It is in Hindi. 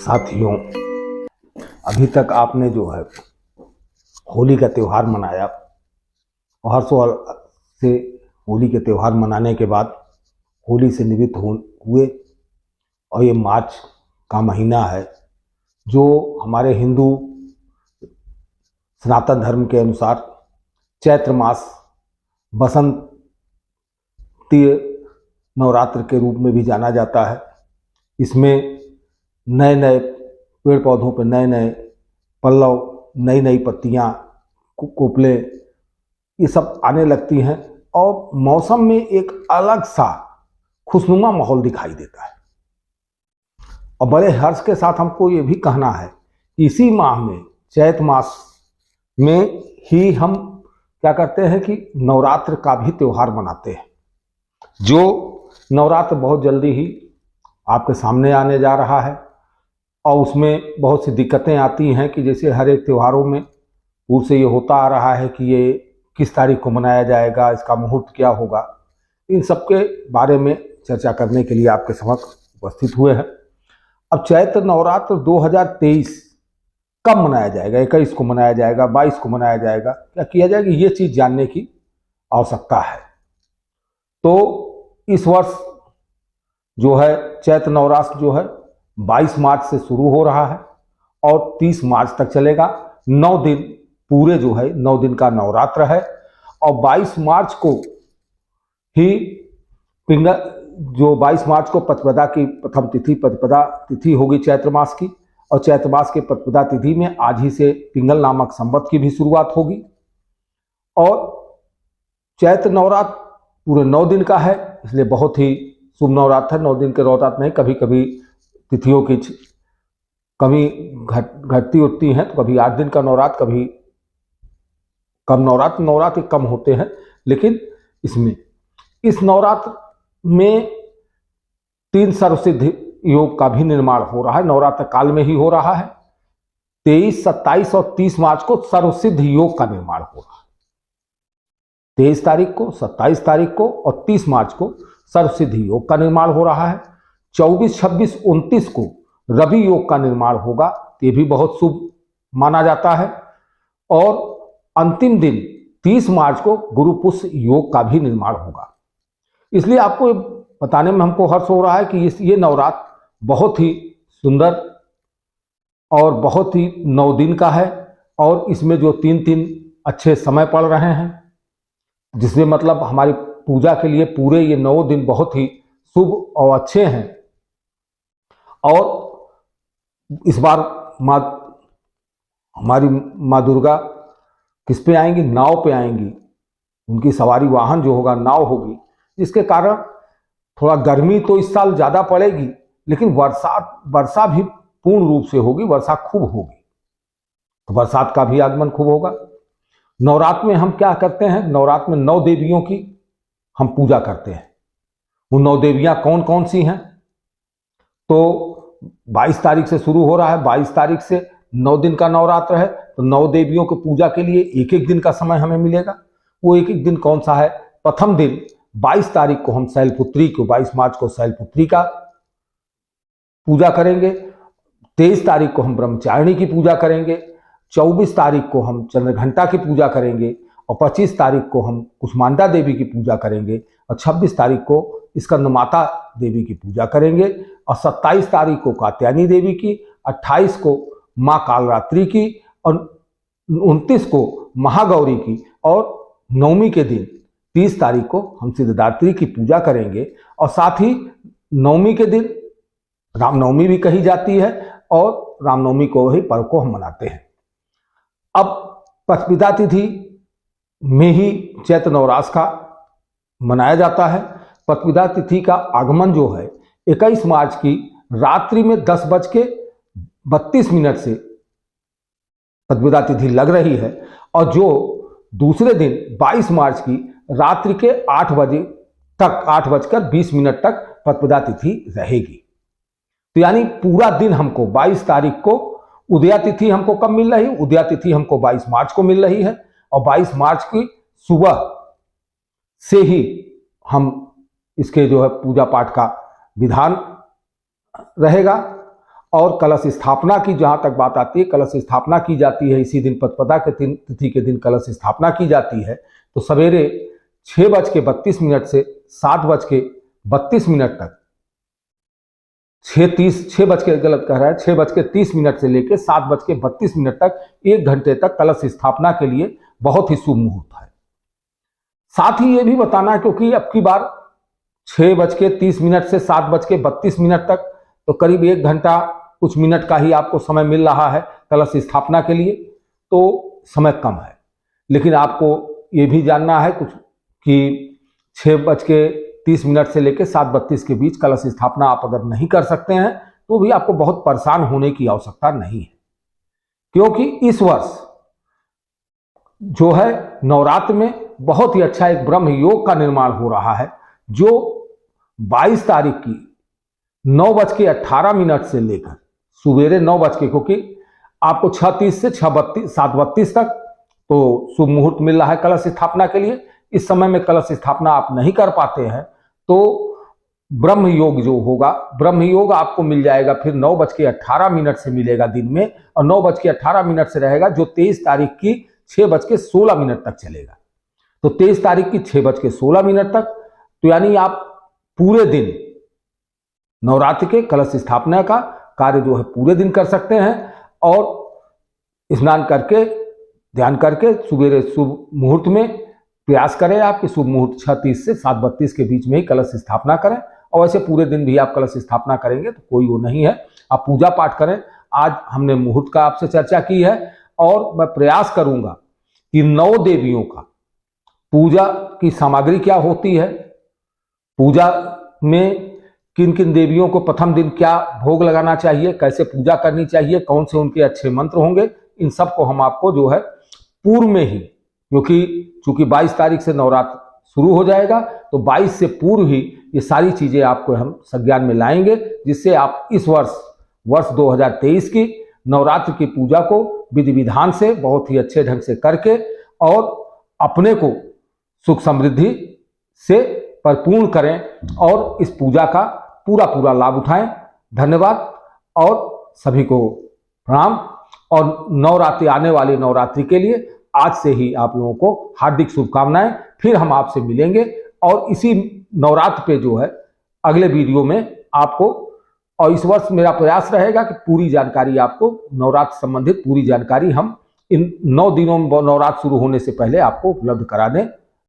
साथियों, अभी तक आपने जो है होली का त्यौहार मनाया और हर्षोल्लास से होली के त्यौहार मनाने के बाद होली से निवृत्त हुए और ये मार्च का महीना है जो हमारे हिंदू सनातन धर्म के अनुसार चैत्र मास बसंतीय नवरात्र के रूप में भी जाना जाता है। इसमें नए नए पेड़ पौधों पर नए नए पल्लव, नई नई पत्तियाँ, कोपले ये सब आने लगती हैं और मौसम में एक अलग सा खुशनुमा माहौल दिखाई देता है। और बड़े हर्ष के साथ हमको ये भी कहना है कि इसी माह में चैत्र मास में ही हम क्या करते हैं कि नवरात्र का भी त्यौहार मनाते हैं। जो नवरात्र बहुत जल्दी ही आपके सामने आने जा रहा है और उसमें बहुत सी दिक्कतें आती हैं कि जैसे हर एक त्योहारों में पूर्व से ये होता आ रहा है कि ये किस तारीख को मनाया जाएगा, इसका मुहूर्त क्या होगा। इन सब के बारे में चर्चा करने के लिए आपके समक्ष उपस्थित हुए हैं। अब चैत्र नवरात्र 2023 कब मनाया जाएगा, 21 को मनाया जाएगा, 22 को मनाया जाएगा, क्या किया जाएगा, ये चीज़ जानने की आवश्यकता है। तो इस वर्ष जो है चैत्र नवरात्र जो है 22 मार्च से शुरू हो रहा है और 30 मार्च तक चलेगा। 9 दिन पूरे जो है 9 दिन का नवरात्र है और 22 मार्च को ही जो 22 मार्च को प्रतिपदा की प्रथम तिथि प्रतिपदा तिथि होगी चैत्र मास की, और चैत्र मास के प्रतिपदा तिथि में आज ही से पिंगल नामक संवत की भी शुरुआत होगी। और चैत्र नवरात्र पूरे 9 दिन का है, इसलिए बहुत ही शुभ नवरात्र। 9 दिन के नवरात्र नहीं, कभी कभी तिथियों की कमी घटती उठती हैं, तो कभी 8 दिन का नवरात्र, कभी कम नवरात्र कम होते हैं। लेकिन इसमें इस नवरात्र में 3 सर्वसिद्ध योग का भी निर्माण हो रहा है, नवरात्र काल में ही हो रहा है। 23, 27 और 30 मार्च को सर्वसिद्ध योग का निर्माण हो रहा है। 23 तारीख को, 27 तारीख को और 30 मार्च को सर्वसिद्ध योग का निर्माण हो रहा है। 24, 26, 29 को रवि योग का निर्माण होगा, ये भी बहुत शुभ माना जाता है। और अंतिम दिन 30 मार्च को गुरु पुष्य योग का भी निर्माण होगा। इसलिए आपको बताने में हमको हर्ष हो रहा है कि ये नवरात्र बहुत ही सुंदर और बहुत ही 9 दिन का है और इसमें जो 3 अच्छे समय पड़ रहे हैं, जिसमें मतलब हमारी पूजा के लिए पूरे ये 9 दिन बहुत ही शुभ और अच्छे हैं। और इस बार हमारी माँ दुर्गा किस पे आएंगी, नाव पे आएंगी। उनकी सवारी वाहन जो होगा नाव होगी, जिसके कारण थोड़ा गर्मी तो इस साल ज़्यादा पड़ेगी, लेकिन वर्षा भी पूर्ण रूप से होगी, वर्षा खूब होगी, तो बरसात का भी आगमन खूब होगा। नवरात्र में हम क्या करते हैं, नवरात्र में 9 देवियों की हम पूजा करते हैं। वो 9 देवियाँ कौन कौन सी हैं, तो 22 तारीख से शुरू हो रहा है। 22 तारीख से 9 दिन का नवरात्र है, तो 9 देवियों की पूजा के लिए एक एक दिन का समय हमें मिलेगा। वो एक एक दिन कौन सा है, प्रथम दिन 22 तारीख को हम शैलपुत्री को, 22 मार्च को शैलपुत्री का पूजा करेंगे। 23 तारीख को हम ब्रह्मचारिणी की पूजा करेंगे। 24 तारीख को हम चंद्रघंटा की पूजा करेंगे और 25 तारीख को हम कुष्मांडा देवी की पूजा करेंगे और 26 तारीख को स्कंदमाता देवी की पूजा करेंगे और 27 तारीख को कात्यायनी देवी की, 28 को माँ कालरात्रि की और 29 को महागौरी की और नवमी के दिन 30 तारीख को हम सिद्धदात्री की पूजा करेंगे। और साथ ही नवमी के दिन रामनवमी भी कही जाती है और रामनवमी को ही पर्व को हम मनाते हैं। अब प्रतिपदा तिथि में ही चैत्र नवरात्र का मनाया जाता है। प्रतिपदा तिथि का आगमन जो है 21 मार्च की रात्रि में 10:32 से प्रतिपदा तिथि लग रही है और जो दूसरे दिन 22 मार्च की रात्रि के 8 बजे तक, 8:20 तक प्रतिपदा तिथि रहेगी। तो यानी पूरा दिन हमको 22 तारीख को उदया तिथि हमको कब मिल रही है, उदया तिथि हमको 22 मार्च को मिल रही है और 22 मार्च की सुबह से ही हम इसके जो है पूजा पाठ का विधान रहेगा और कलश स्थापना की जहाँ तक बात आती है, कलश स्थापना की जाती है इसी दिन, प्रतिपदा के तिथि के दिन कलश स्थापना की जाती है। तो सवेरे 6:32 से 7:32 तक, 6:30 से लेकर 7:32 तक 1 घंटे तक कलश स्थापना के लिए बहुत ही शुभ मुहूर्त है। साथ ही ये भी बताना है, क्योंकि अब की बार 6:30 से 7:32 तक तो करीब 1 घंटा कुछ मिनट का ही आपको समय मिल रहा है कलश स्थापना के लिए, तो समय कम है। लेकिन आपको ये भी जानना है कुछ कि 6:30 से लेकर 7:32 के बीच कलश स्थापना आप अगर नहीं कर सकते हैं तो भी आपको बहुत परेशान होने की आवश्यकता नहीं है, क्योंकि इस वर्ष जो है नवरात्र में बहुत ही अच्छा एक ब्रह्म योग का निर्माण हो रहा है, जो 22 तारीख की 9:18 से लेकर सुबेरे 9 बजे, क्योंकि आपको 6:30 से 7:32 तक तो शुभ मुहूर्त मिल रहा है कलश स्थापना के लिए। इस समय में कलश स्थापना आप नहीं कर पाते हैं तो ब्रह्म योग जो होगा, ब्रह्म योग आपको मिल जाएगा फिर 9:18 से मिलेगा दिन में, और 9:18 से रहेगा जो 23 तारीख की 6:16 तक चलेगा। तो 23 तारीख की 6:16 तक, तो यानी आप पूरे दिन नवरात्र के कलश स्थापना का कार्य जो है पूरे दिन कर सकते हैं, और स्नान करके ध्यान करके सुबेरे शुभ मुहूर्त में प्रयास करें आप कि शुभ मुहूर्त 6:30 से 7:32 के बीच में ही कलश स्थापना करें। और वैसे पूरे दिन भी आप कलश स्थापना करेंगे तो कोई वो नहीं है, आप पूजा पाठ करें। आज हमने मुहूर्त का आपसे चर्चा की है, और मैं प्रयास करूंगा कि 9 देवियों का पूजा की सामग्री क्या होती है, पूजा में किन किन देवियों को प्रथम दिन क्या भोग लगाना चाहिए, कैसे पूजा करनी चाहिए, कौन से उनके अच्छे मंत्र होंगे, इन सब को हम आपको जो है पूर्व में ही, चूंकि 22 तारीख से नवरात्र शुरू हो जाएगा तो 22 से पूर्व ही ये सारी चीजें आपको हम संज्ञान में लाएंगे, जिससे आप इस वर्ष 2023 की नवरात्र की पूजा को विधि विधान से बहुत ही अच्छे ढंग से करके और अपने को सुख समृद्धि से परिपूर्ण करें और इस पूजा का पूरा लाभ उठाएं। धन्यवाद और सभी को प्रणाम। और नवरात्रि, आने वाली नवरात्रि के लिए आज से ही आप लोगों को हार्दिक शुभकामनाएं। फिर हम आपसे मिलेंगे और इसी नवरात्र पे जो है अगले वीडियो में आपको, और इस वर्ष मेरा प्रयास रहेगा कि पूरी जानकारी आपको, नवरात्र संबंधित पूरी जानकारी हम इन 9 दिनों में नवरात्र शुरू होने से पहले आपको उपलब्ध करा दें।